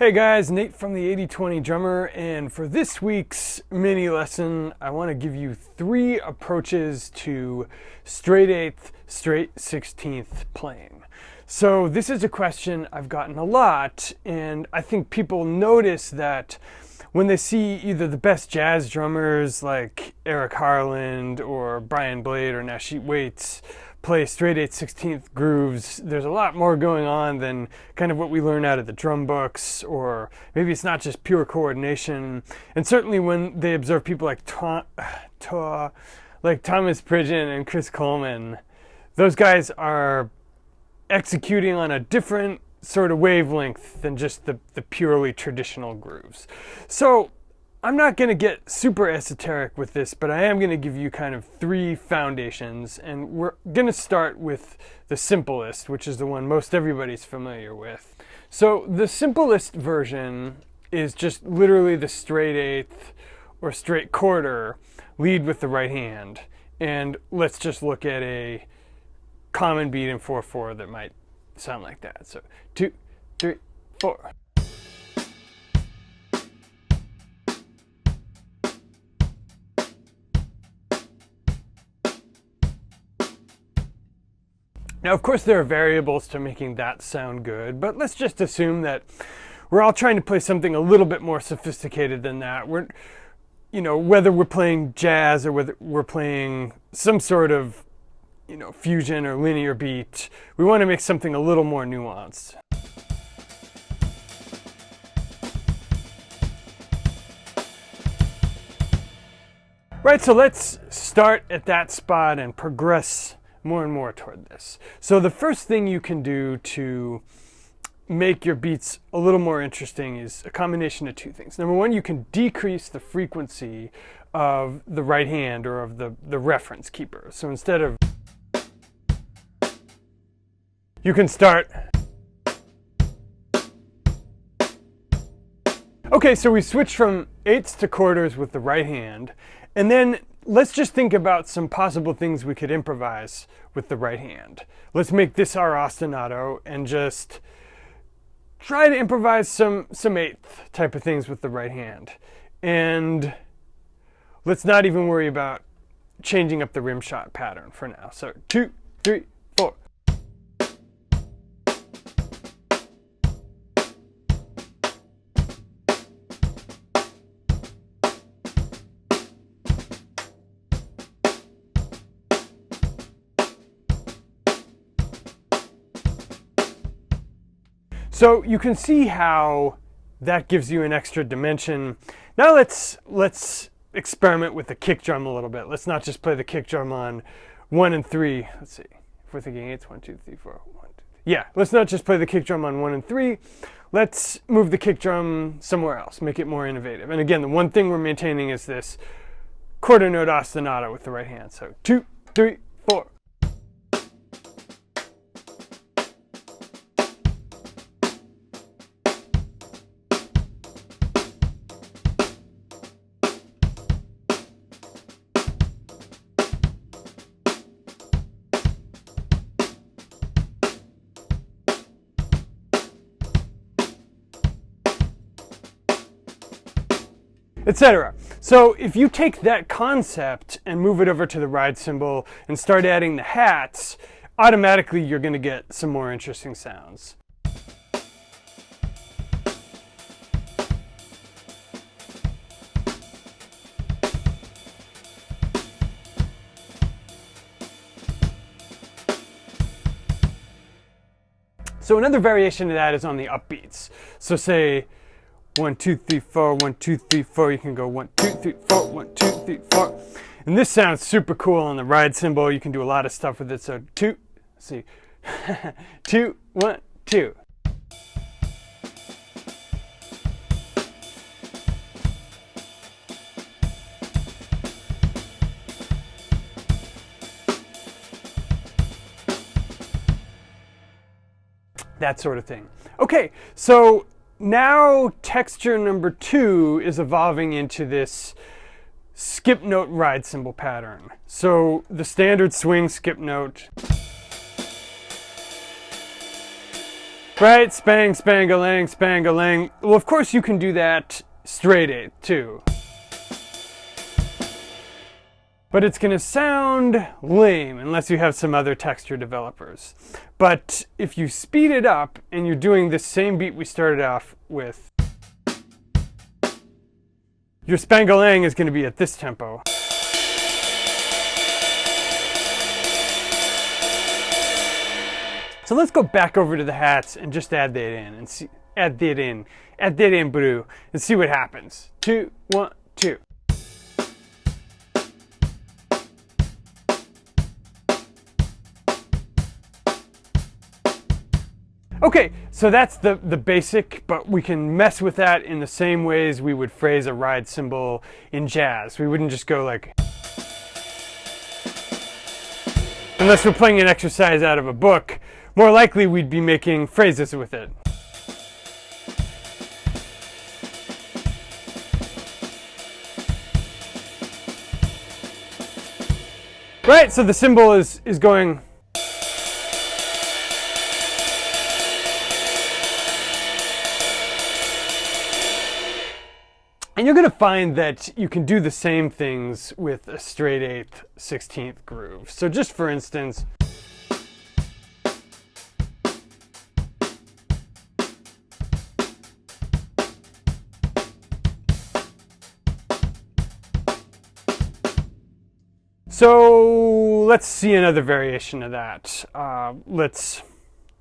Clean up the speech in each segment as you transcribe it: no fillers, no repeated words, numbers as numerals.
Hey guys, Nate from the 80/20 Drummer, and for this week's mini lesson, I want to give you 3 approaches to straight 8th, straight 16th playing. So this is a question I've gotten a lot, and I think people notice that when they see either the best jazz drummers like Eric Harland or Brian Blade or Nasheet Waits play straight 8th, 16th grooves, there's a lot more going on than kind of what we learn out of the drum books, or maybe it's not just pure coordination. And certainly when they observe people like Thomas Pridgeon and Chris Coleman, those guys are executing on a different sort of wavelength than just the purely traditional grooves. So I'm not going to get super esoteric with this, but I am going to give you kind of 3 foundations, and we're going to start with the simplest, which is the one most everybody's familiar with. So the simplest version is just literally the straight 8th or straight quarter lead with the right hand. And let's just look at a common beat in 4/4 that might sound like that. So 2, 3, 4. Now, of course, there are variables to making that sound good, but let's just assume that we're all trying to play something a little bit more sophisticated than that. Whether we're playing jazz or whether we're playing some sort of, fusion or linear beat, we want to make something a little more nuanced. Right, so let's start at that spot and progress more and more toward this. So the first thing you can do to make your beats a little more interesting is a combination of 2 things. Number 1, you can decrease the frequency of the right hand or of the reference keeper. So instead of, you can start. Okay, so we switched from 8ths to quarters with the right hand, and then let's just think about some possible things we could improvise with the right hand. Let's make this our ostinato and just try to improvise some 8th type of things with the right hand. And let's not even worry about changing up the rim shot pattern for now. So 2, 3, 4. So you can see how that gives you an extra dimension. Now let's experiment with the kick drum a little bit. Let's not just play the kick drum on 1 and 3. Let's see. If we're thinking 8s, 1, 2, 3, 4, 1, 2, 3. Yeah, let's not just play the kick drum on 1 and 3. Let's move the kick drum somewhere else, make it more innovative. And again, the one thing we're maintaining is this quarter note ostinato with the right hand. So 2, 3, 4. Etc. So if you take that concept and move it over to the ride cymbal and start adding the hats, automatically you're going to get some more interesting sounds. So another variation of that is on the upbeats. So say 1, 2, 3, 4, 1, 2, 3, 4. You can go 1, 2, 3, 4, 1, 2, 3, 4. And this sounds super cool on the ride cymbal. You can do a lot of stuff with it. So 2, let's see, 2, 1, 2. That sort of thing. Okay, so now texture number 2 is evolving into this skip note ride cymbal pattern. So the standard swing skip note Right? Spang, spangalang, spangalang. Well, of course you can do that straight eighth too. But it's going to sound lame unless you have some other texture developers. But if you speed it up and you're doing the same beat we started off with, your spangalang is going to be at this tempo. So let's go back over to the hats and just add that in and see, add that in, brew, and see what happens. 2, 1, 2. Okay, so that's the basic, but we can mess with that in the same ways we would phrase a ride cymbal in jazz. We wouldn't just go like, unless we're playing an exercise out of a book, more likely we'd be making phrases with it. Right, so the cymbal is going. And you're going to find that you can do the same things with a straight eighth 16th groove. So just for instance, so let's see another variation of that. Let's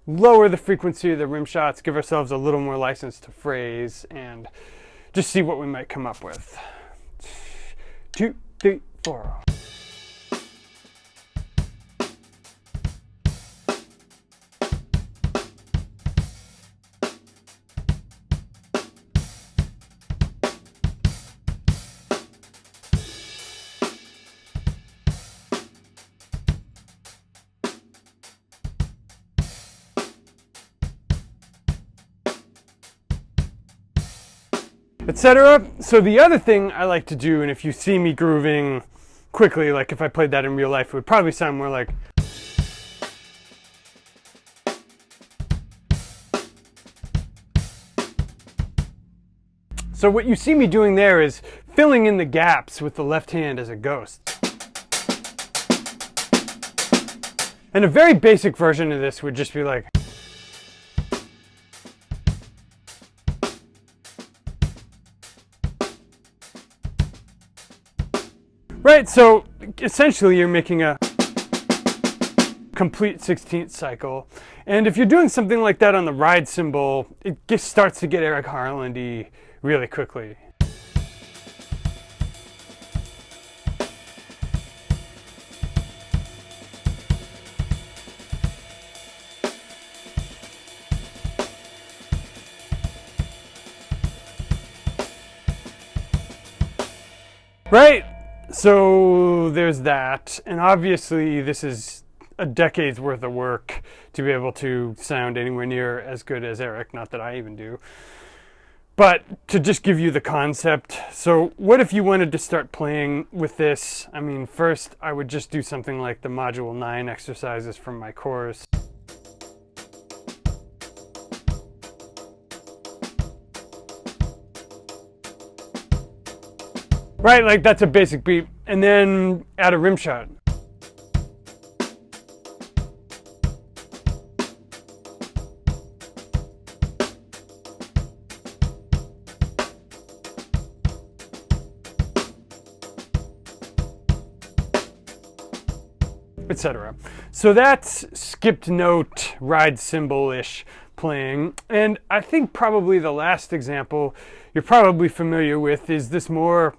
lower the frequency of the rim shots, give ourselves a little more license to phrase, and just see what we might come up with. 2, 3, 4. Etc. So the other thing I like to do, and if you see me grooving quickly, like if I played that in real life, it would probably sound more like. So what you see me doing there is filling in the gaps with the left hand as a ghost. And a very basic version of this would just be like. Right, so essentially you're making a complete 16th cycle. And if you're doing something like that on the ride cymbal, it just starts to get Eric Harlandy really quickly. Right? So there's that, and obviously this is a decade's worth of work to be able to sound anywhere near as good as Eric, not that I even do. But to just give you the concept, so what if you wanted to start playing with this? I mean, first I would just do something like the Module 9 exercises from my course. Right, like that's a basic beat, and then add a rim shot. Etc. So that's skipped note, ride cymbal-ish playing, and I think probably the last example you're probably familiar with is this more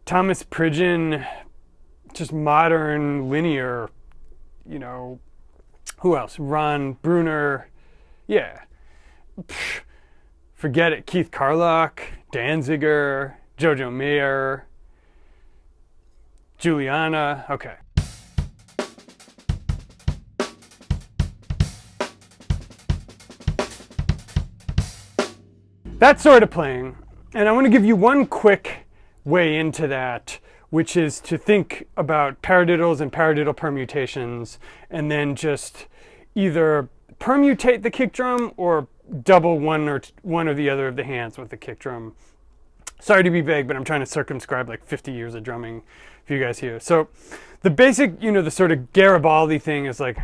Thomas Pridgeon, just modern linear, you know, who else? Ron Bruner, yeah. Pff, forget it. Keith Carlock, Danziger, Jojo Mayer, Juliana, okay. That sort of playing, and I want to give you one quick way into that, which is to think about paradiddles and paradiddle permutations, and then just either permutate the kick drum or double one or the other of the hands with the kick drum. Sorry to be vague, but I'm trying to circumscribe like 50 years of drumming for you guys here. So the basic, the sort of Garibaldi thing is like,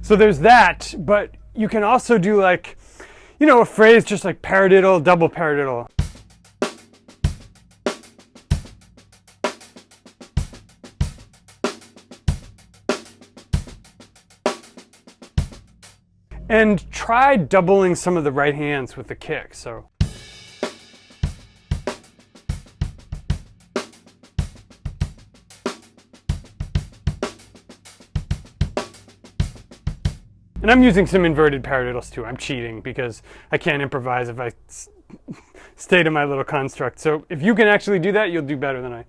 so there's that, but you can also do like, a phrase just like paradiddle, double paradiddle. And try doubling some of the right hands with the kick. So. And I'm using some inverted paradiddles too. I'm cheating because I can't improvise if I stay to my little construct. So if you can actually do that, you'll do better than I.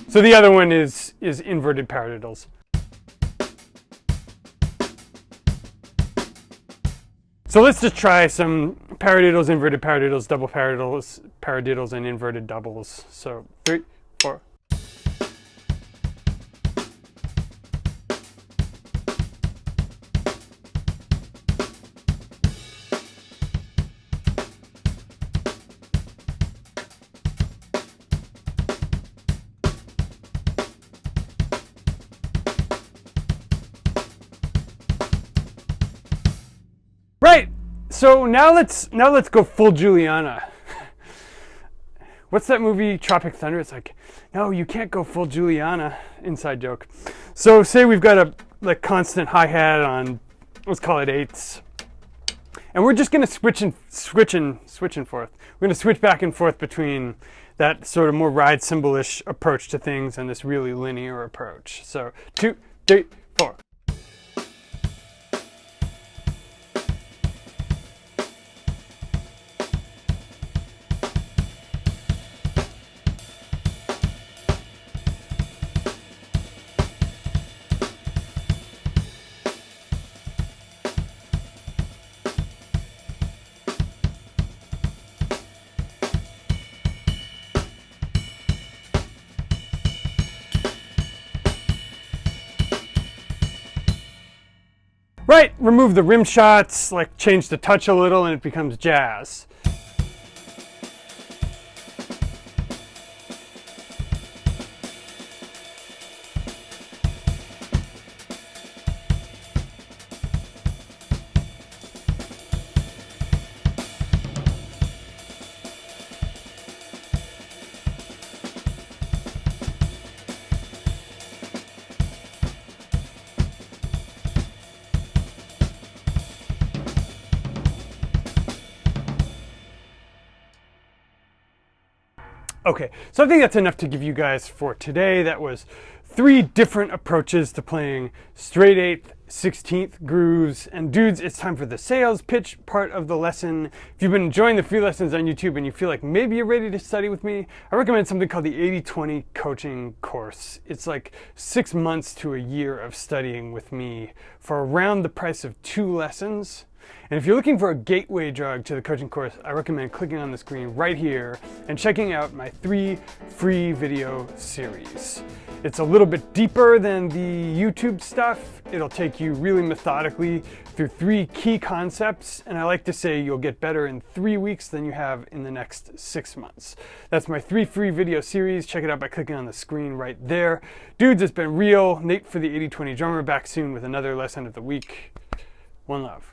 So the other one is inverted paradiddles. So let's just try some paradiddles, inverted paradiddles, double paradiddles, and inverted doubles. So 3, 4. Right, so now let's go full Juliana. What's that movie, Tropic Thunder? It's like, no, you can't go full Juliana. Inside joke. So say we've got a constant hi-hat on, let's call it 8s. And we're just gonna switch and forth. We're gonna switch back and forth between that sort of more ride cymbal-ish approach to things and this really linear approach. So 2, 3, 4. Right, remove the rim shots, like change the touch a little and it becomes jazz. Okay, so I think that's enough to give you guys for today. That was 3 different approaches to playing straight 8th, 16th grooves. And dudes, it's time for the sales pitch part of the lesson. If you've been enjoying the free lessons on YouTube and you feel like maybe you're ready to study with me, I recommend something called the 80/20 coaching course. It's like 6 months to a year of studying with me for around the price of 2 lessons. And if you're looking for a gateway drug to the coaching course, I recommend clicking on the screen right here and checking out my 3 free video series. It's a little bit deeper than the YouTube stuff. It'll take you really methodically through 3 key concepts, and I like to say you'll get better in 3 weeks than you have in the next 6 months. That's my 3 free video series. Check it out by clicking on the screen right there. Dudes, it's been real. Nate for the 80/20 Drummer, back soon with another lesson of the week. One love.